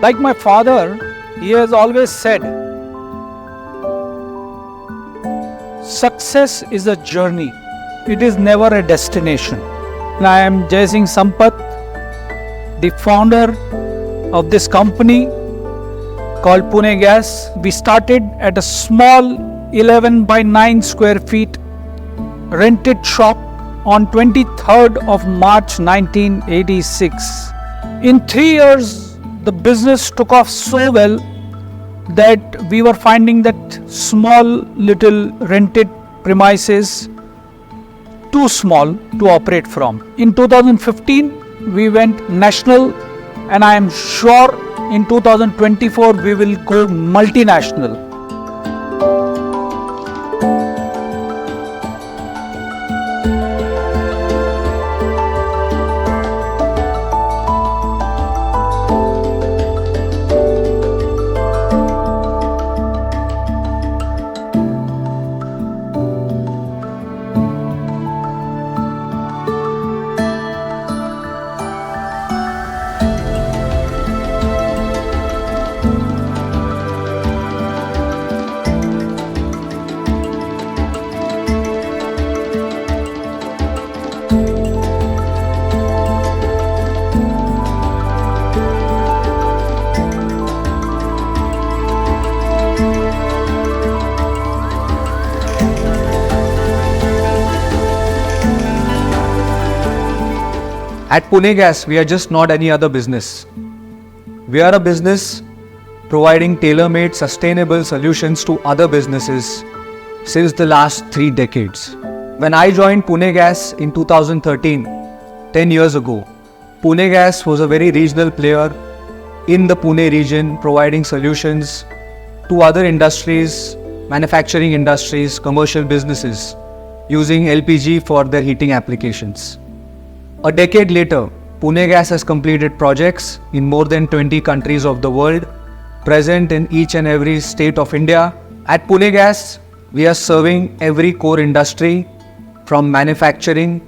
Like my father, he has always said, success is a journey, it is never a destination. And I am Jai Singh Sampath, the founder of this company called Pune Gas. We started at a small 11 by 9 square feet rented shop on 23rd of March 1986. In 3 years, the business took off so well that we were finding that small little rented premises too small to operate from. In 2015, we went national, and I am sure in 2024 we will go multinational. At Pune Gas, we are just not any other business. We are a business providing tailor-made sustainable solutions to other businesses since the last 3 decades. When I joined Pune Gas in 2013, 10 years ago, Pune Gas was a very regional player in the Pune region, providing solutions to other industries, manufacturing industries, commercial businesses, using LPG for their heating applications. A decade later, Pune Gas has completed projects in more than 20 countries of the world, present in each and every state of India. At Pune Gas, we are serving every core industry from manufacturing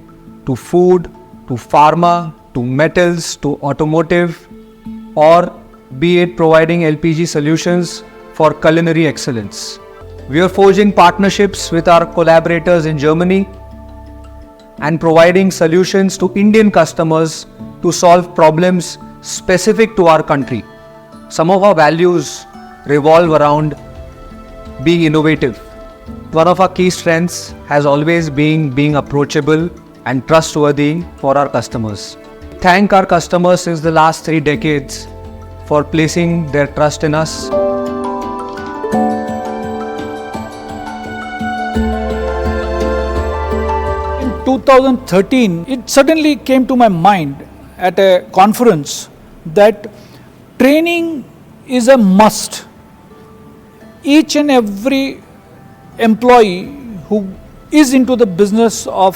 to food to pharma to metals to automotive, or be it providing LPG solutions for culinary excellence. We are forging partnerships with our collaborators in Germany and providing solutions to Indian customers to solve problems specific to our country. Some of our values revolve around being innovative. One of our key strengths has always been being approachable and trustworthy for our customers. Thank our customers since the last 3 decades for placing their trust in us. 2013, it suddenly came to my mind at a conference that training is a must. Each and every employee who is into the business of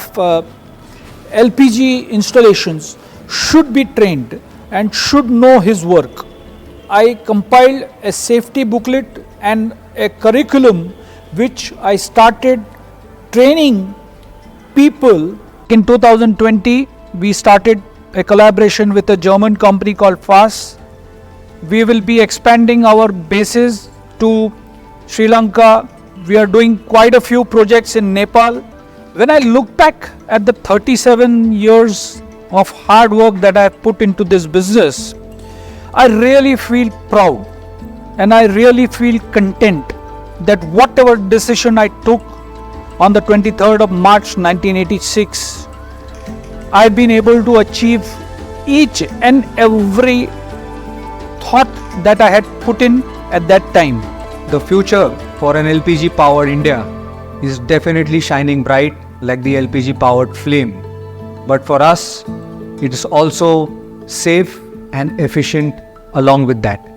LPG installations should be trained and should know his work. I compiled a safety booklet and a curriculum which I started training people. In 2020, we started a collaboration with a German company called FAS. We will be expanding our bases to Sri Lanka. We are doing quite a few projects in Nepal. When I look back at the 37 years of hard work that I have put into this business, I really feel proud and I really feel content that whatever decision I took on the 23rd of March 1986, I've been able to achieve each and every thought that I had put in at that time. The future for an LPG powered India is definitely shining bright like the LPG powered flame. But for us, it is also safe and efficient along with that.